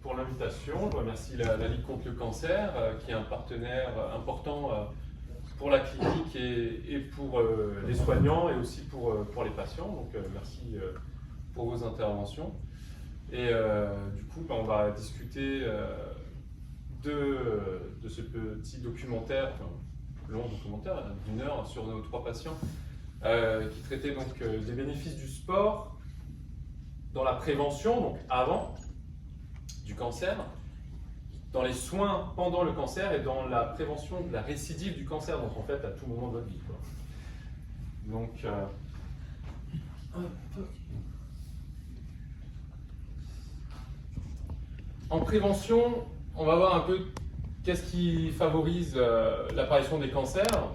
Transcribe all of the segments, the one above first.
pour l'invitation. Je remercie la Ligue contre le cancer, qui est un partenaire important pour la clinique et pour les soignants et aussi pour les patients. Donc merci pour vos interventions. Et du coup, on va discuter de ce petit documentaire, long documentaire d'une heure sur nos 3 patients, qui traitait donc des bénéfices du sport dans la prévention, donc avant du cancer, dans les soins pendant le cancer et dans la prévention de la récidive du cancer, donc en fait à tout moment de votre vie, quoi. Donc, en prévention, on va voir un peu qu'est-ce qui favorise l'apparition des cancers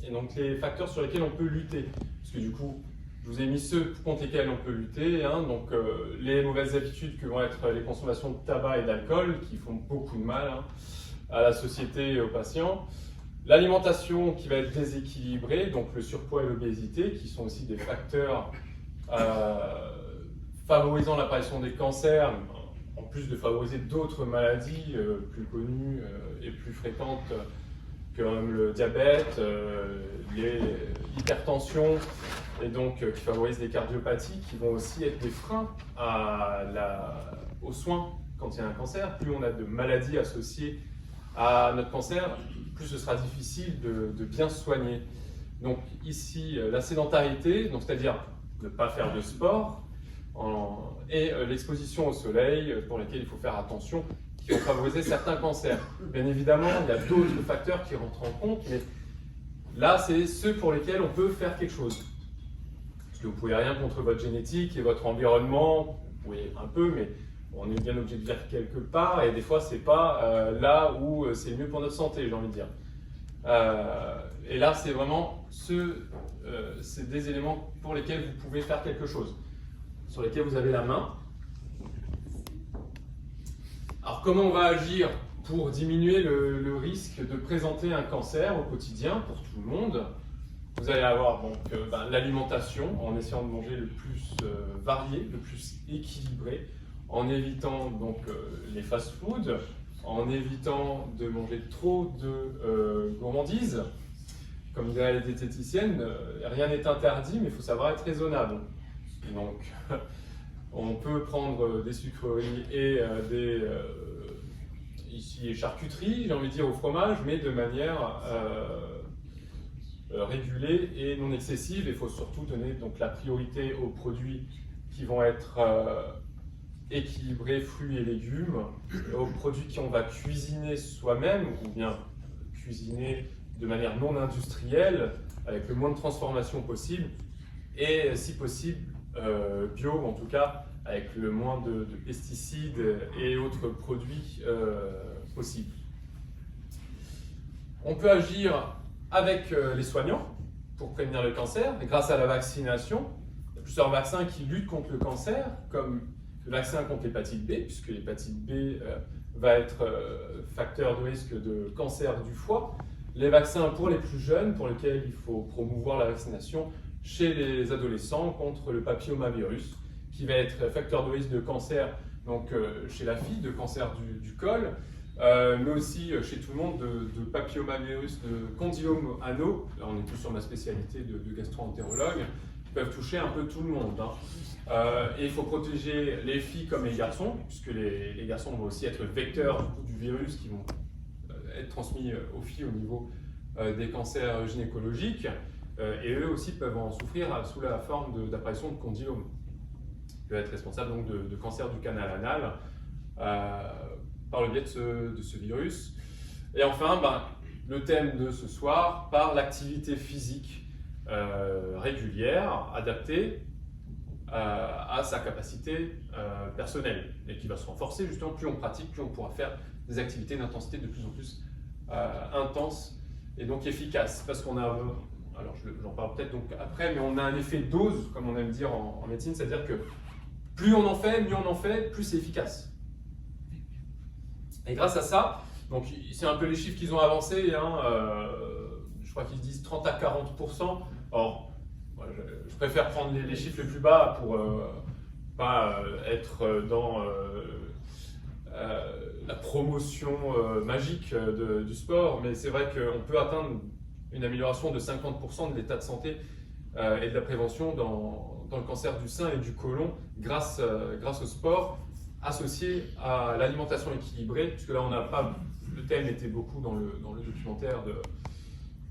et donc les facteurs sur lesquels on peut lutter. Parce que du coup, je vous ai mis ceux contre lesquels on peut lutter, hein, donc les mauvaises habitudes que vont être les consommations de tabac et d'alcool qui font beaucoup de mal, hein, à la société et aux patients. L'alimentation qui va être déséquilibrée, donc le surpoids et l'obésité qui sont aussi des facteurs favorisant l'apparition des cancers, en plus de favoriser d'autres maladies plus connues et plus fréquentes comme le diabète, l'hypertension, et donc qui favorisent les cardiopathies, qui vont aussi être des freins aux soins quand il y a un cancer. Plus on a de maladies associées à notre cancer, plus ce sera difficile de bien soigner. Donc ici, la sédentarité, c'est-à-dire ne pas faire de sport, et l'exposition au soleil, pour lesquels il faut faire attention, qui vont favoriser certains cancers. Bien évidemment, il y a d'autres facteurs qui rentrent en compte, mais là, c'est ceux pour lesquels on peut faire quelque chose. Parce que vous ne pouvez rien contre votre génétique et votre environnement, vous pouvez un peu, mais on est bien obligé de vivre quelque part, et des fois, ce n'est pas là où c'est mieux pour notre santé, j'ai envie de dire. Et là, c'est vraiment c'est des éléments pour lesquels vous pouvez faire quelque chose, sur lesquels vous avez la main. Alors, comment on va agir pour diminuer le risque de présenter un cancer au quotidien pour tout le monde? Vous allez avoir donc l'alimentation, en essayant de manger le plus varié, le plus équilibré, en évitant donc les fast-foods, en évitant de manger trop de gourmandises. Comme dirait les diététiciennes, rien n'est interdit, mais il faut savoir être raisonnable. Donc, on peut prendre des sucreries et ici charcuteries, j'ai envie de dire, au fromage, mais de manière régulée et non excessive. Il faut surtout donner donc la priorité aux produits qui vont être équilibrés, fruits et légumes, aux produits qu'on va cuisiner soi-même ou bien cuisiner de manière non industrielle, avec le moins de transformation possible, et si possible bio, en tout cas avec le moins de pesticides et autres produits possibles. On peut agir avec les soignants pour prévenir le cancer, et grâce à la vaccination. Il y a plusieurs vaccins qui luttent contre le cancer, comme le vaccin contre l'hépatite B, puisque l'hépatite B va être facteur de risque de cancer du foie. Les vaccins pour les plus jeunes, pour lesquels il faut promouvoir la vaccination chez les adolescents contre le papillomavirus, qui va être facteur de risque de cancer donc, chez la fille, de cancer du col, mais aussi chez tout le monde de papillomavirus, de condylome anneau. Là, on est plus sur ma spécialité de gastro-entérologue, qui peuvent toucher un peu tout le monde, hein. Et il faut protéger les filles comme les garçons, puisque les garçons vont aussi être vecteurs du virus qui vont être transmis aux filles au niveau des cancers gynécologiques, et eux aussi peuvent en souffrir sous la forme d'apparition de condylome. Ils peuvent être responsables donc de cancer du canal anal par le biais de ce virus. Et enfin, le thème de ce soir, par l'activité physique régulière, adaptée à sa capacité personnelle, et qui va se renforcer justement. Plus on pratique, plus on pourra faire des activités d'intensité de plus en plus intenses et donc efficaces, parce qu'on a, alors j'en parle peut-être donc après, mais on a un effet dose, comme on aime dire en médecine, c'est-à-dire que plus on en fait, mieux on en fait, plus c'est efficace. Et grâce à ça, donc c'est un peu les chiffres qu'ils ont avancés, hein, je crois qu'ils disent 30 à 40%. Or, je préfère prendre les chiffres les plus bas pour pas être dans la promotion magique du sport, mais c'est vrai qu'on peut atteindre une amélioration de 50% de l'état de santé et de la prévention dans le cancer du sein et du côlon grâce au sport associé à l'alimentation équilibrée, puisque là le thème était beaucoup dans le documentaire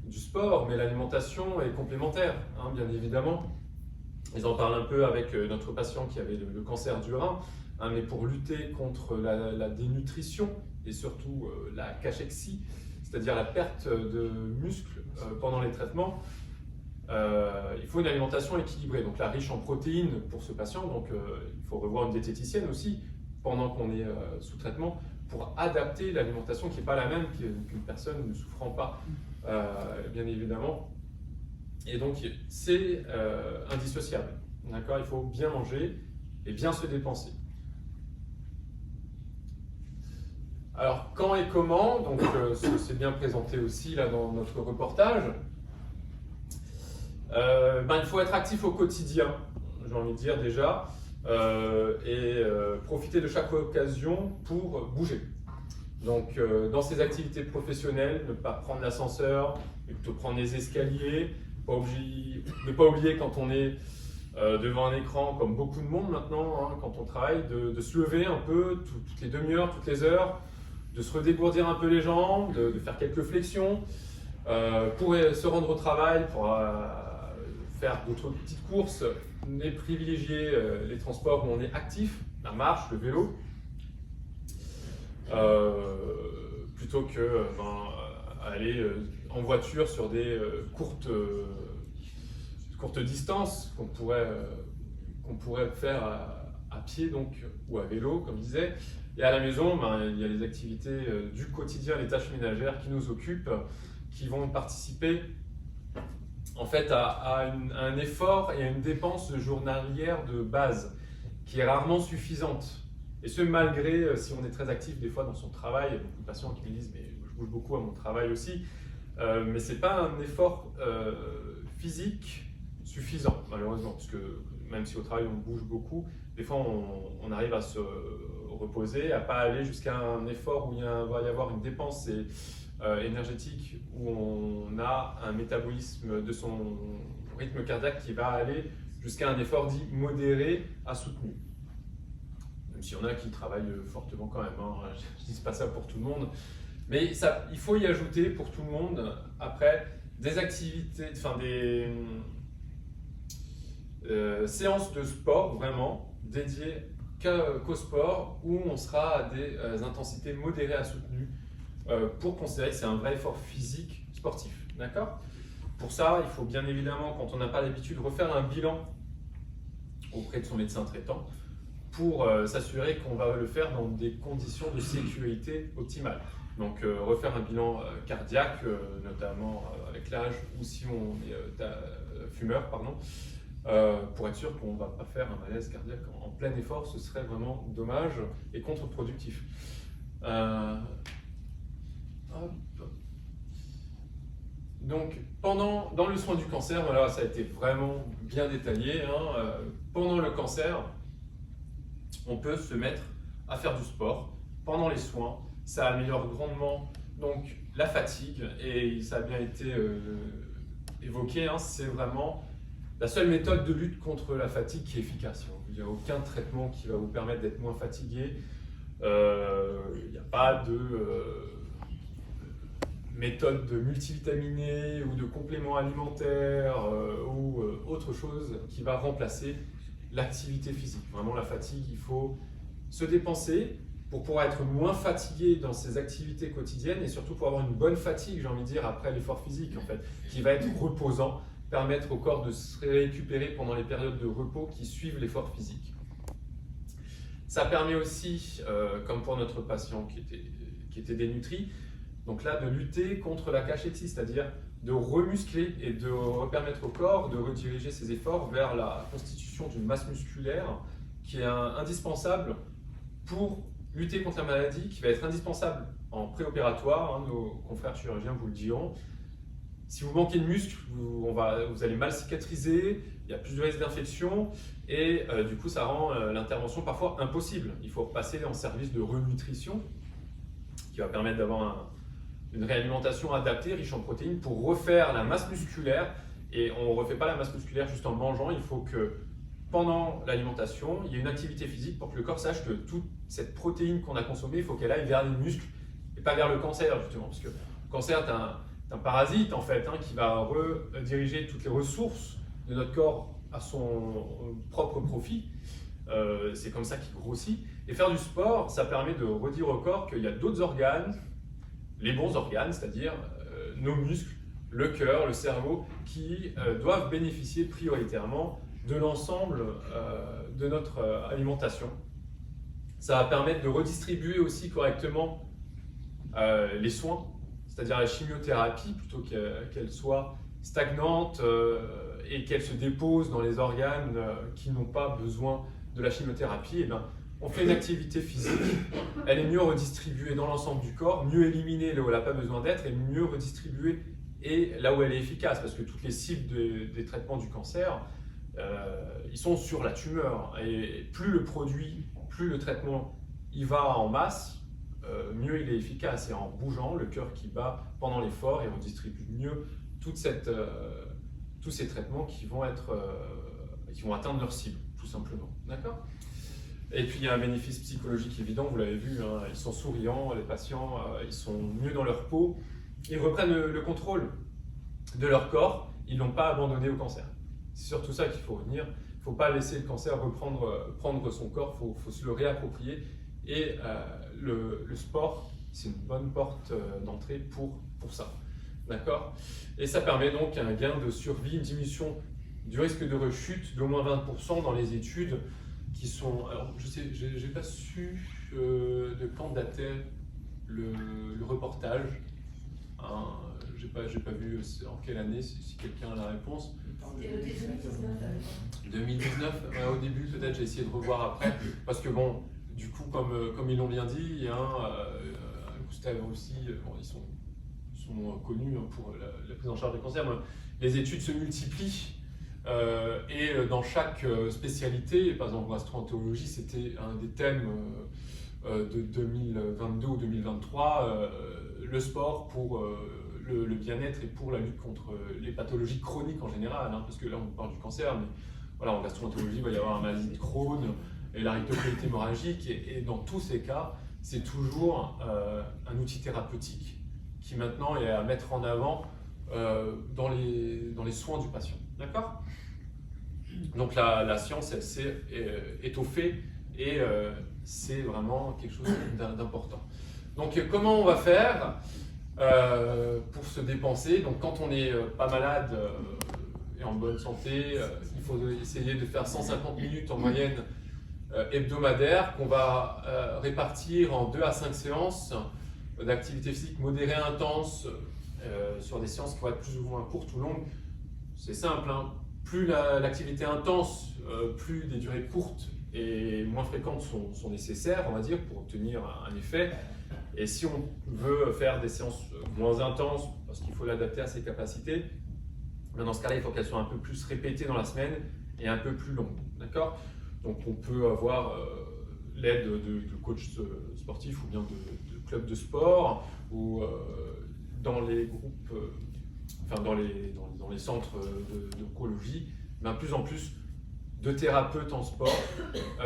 du sport, mais l'alimentation est complémentaire, hein, bien évidemment. Ils en parlent un peu avec notre patient qui avait le cancer du rein, hein, mais pour lutter contre la dénutrition et surtout la cachexie, c'est-à-dire la perte de muscles pendant les traitements, il faut une alimentation équilibrée, donc là riche en protéines pour ce patient, donc il faut revoir une diététicienne aussi pendant qu'on est sous traitement pour adapter l'alimentation qui n'est pas la même qu'une personne ne souffrant pas, bien évidemment. Et donc c'est indissociable, d'accord? Il faut bien manger et bien se dépenser. Alors quand et comment, donc c'est bien présenté aussi là dans notre reportage. Il faut être actif au quotidien, j'ai envie de dire déjà, et profiter de chaque occasion pour bouger. Donc dans ses activités professionnelles, ne pas prendre l'ascenseur, mais plutôt prendre les escaliers, ne pas oublier quand on est devant un écran, comme beaucoup de monde maintenant, hein, quand on travaille, de se lever un peu toutes les demi-heures, toutes les heures, de se redégourdir un peu les jambes, de faire quelques flexions, pour se rendre au travail, pour faire d'autres petites courses, et privilégier les transports où on est actif, la marche, le vélo, plutôt que aller en voiture sur des courtes distances qu'on pourrait faire à pied donc, ou à vélo, comme je disais. Et à la maison, il y a les activités du quotidien, les tâches ménagères qui nous occupent, qui vont participer en fait à un effort et à une dépense journalière de base qui est rarement suffisante. Et ce, malgré, si on est très actif des fois dans son travail, il y a beaucoup de patients qui me disent « mais je bouge beaucoup à mon travail aussi », mais ce n'est pas un effort physique suffisant, malheureusement, parce que même si au travail on bouge beaucoup, des fois on arrive à se reposer, à ne pas aller jusqu'à un effort où va y avoir une dépense énergétique, où on a un métabolisme de son rythme cardiaque qui va aller jusqu'à un effort dit modéré à soutenu. Même s'il y en a qui travaillent fortement quand même, hein. Je ne dis pas ça pour tout le monde, mais il faut y ajouter pour tout le monde après des activités, enfin des séances de sport vraiment dédiées qu'au sport, où on sera à des intensités modérées à soutenues pour considérer que c'est un vrai effort physique sportif. D'accord? Pour ça, il faut bien évidemment, quand on n'a pas l'habitude, refaire un bilan auprès de son médecin traitant pour s'assurer qu'on va le faire dans des conditions de sécurité optimales. Donc refaire un bilan cardiaque, notamment avec l'âge, ou si on est fumeur, pardon, pour être sûr qu'on ne va pas faire un malaise cardiaque en plein effort, ce serait vraiment dommage et contre-productif. Donc, dans le soin du cancer, voilà, ça a été vraiment bien détaillé, hein. Pendant le cancer, on peut se mettre à faire du sport pendant les soins. Ça améliore grandement donc, la fatigue, et ça a bien été évoqué, hein, c'est vraiment la seule méthode de lutte contre la fatigue qui est efficace. Il n'y a aucun traitement qui va vous permettre d'être moins fatigué. Il n'y a pas de méthode de multivitaminé ou de complément alimentaire ou autre chose qui va remplacer l'activité physique. Vraiment la fatigue, il faut se dépenser pour pouvoir être moins fatigué dans ses activités quotidiennes et surtout pour avoir une bonne fatigue, j'ai envie de dire, après l'effort physique en fait, qui va être reposant, permettre au corps de se récupérer pendant les périodes de repos qui suivent l'effort physique. Ça permet aussi, comme pour notre patient qui était dénutri, donc là de lutter contre la cachexie, c'est-à-dire de remuscler et de permettre au corps de rediriger ses efforts vers la constitution d'une masse musculaire qui est indispensable pour lutter contre la maladie, qui va être indispensable en préopératoire, hein, nos confrères chirurgiens vous le diront. Si vous manquez de muscle, vous allez mal cicatriser, il y a plus de risque d'infection et du coup ça rend l'intervention parfois impossible. Il faut repasser en service de renutrition qui va permettre d'avoir une réalimentation adaptée, riche en protéines pour refaire la masse musculaire. Et on ne refait pas la masse musculaire juste en mangeant, il faut que pendant l'alimentation, il y ait une activité physique pour que le corps sache que toute cette protéine qu'on a consommée, il faut qu'elle aille vers les muscles et pas vers le cancer justement. Parce que le cancer est un parasite en fait qui va rediriger toutes les ressources de notre corps à son propre profit. C'est comme ça qu'il grossit. Et faire du sport, ça permet de redire au corps qu'il y a d'autres organes, les bons organes, c'est-à-dire nos muscles, le cœur, le cerveau, qui doivent bénéficier prioritairement de l'ensemble de notre alimentation. Ça va permettre de redistribuer aussi correctement les soins, c'est-à-dire la chimiothérapie, plutôt qu'elle soit stagnante et qu'elle se dépose dans les organes qui n'ont pas besoin de la chimiothérapie. Et bien, on fait une activité physique, elle est mieux redistribuée dans l'ensemble du corps, mieux éliminée là où elle n'a pas besoin d'être et mieux redistribuée et là où elle est efficace, parce que toutes les cibles des traitements du cancer, ils sont sur la tumeur. Et plus le produit, plus le traitement y va en masse, mieux il est efficace. Et en bougeant, le cœur qui bat pendant l'effort, et on distribue mieux tous ces traitements qui vont atteindre leur cible, tout simplement. D'accord ? Et puis il y a un bénéfice psychologique évident, vous l'avez vu, ils sont souriants, les patients, ils sont mieux dans leur peau, ils reprennent le contrôle de leur corps, ils n'ont pas abandonné au cancer. C'est surtout ça qu'il faut retenir, il ne faut pas laisser le cancer prendre son corps, il faut se le réapproprier. Et le sport, c'est une bonne porte d'entrée pour ça. D'accord ? Et ça permet donc un gain de survie, une diminution du risque de rechute d'au moins 20% dans les études qui sont... Alors, je sais, j'ai pas su de quand datait le reportage. J'ai pas vu en quelle année, si quelqu'un a la réponse. C'était noté 2019. 2019, au début peut-être, j'ai essayé de revoir après, parce que bon, du coup, comme ils l'ont bien dit, Gustave aussi, ils sont connus pour la prise en charge des cancers, mais les études se multiplient. Et dans chaque spécialité, par exemple en gastro-entérologie, c'était un des thèmes de 2022 ou 2023, le sport pour le bien-être et pour la lutte contre les pathologies chroniques en général, parce que là on parle du cancer, mais voilà, en gastro-entérologie il va y avoir un maladie de Crohn et la rhinocoliite hémorragique, et dans tous ces cas, c'est toujours un outil thérapeutique qui maintenant est à mettre en avant dans les soins du patient. D'accord ? Donc la science, elle s'est étoffée et c'est vraiment quelque chose d'important. Donc comment on va faire pour se dépenser? Donc quand on n'est pas malade et en bonne santé, il faut essayer de faire 150 minutes en moyenne hebdomadaire qu'on va répartir en 2 à 5 séances d'activité physique modérée intense sur des séances qui vont être plus ou moins courtes ou longues. C'est simple, plus l'activité intense, plus des durées courtes et moins fréquentes sont nécessaires, on va dire, pour obtenir un effet. Et si on veut faire des séances moins intenses, parce qu'il faut l'adapter à ses capacités, dans ce cas-là, il faut qu'elles soient un peu plus répétées dans la semaine et un peu plus longues. D'accord ? Donc on peut avoir l'aide de coachs sportifs ou bien de clubs de sport ou dans les groupes, dans les centres d'oncologie, de plus en plus de thérapeutes en sport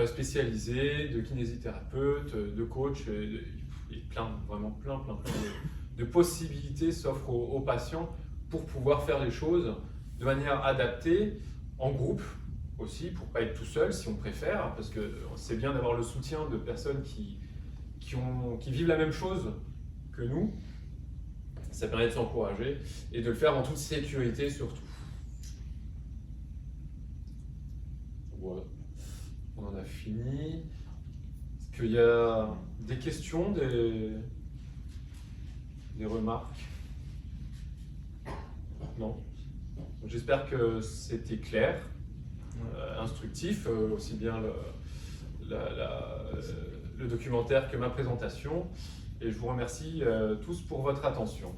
spécialisés, de kinésithérapeutes, de coachs, et plein de possibilités s'offrent aux patients pour pouvoir faire les choses de manière adaptée, en groupe aussi, pour ne pas être tout seul si on préfère, parce que c'est bien d'avoir le soutien de personnes qui vivent la même chose que nous. Ça permet de s'encourager et de le faire en toute sécurité surtout. Voilà, on en a fini. Est-ce qu'il y a des questions, des remarques? Non. J'espère que c'était clair, instructif, aussi bien le documentaire que ma présentation. Et je vous remercie tous pour votre attention.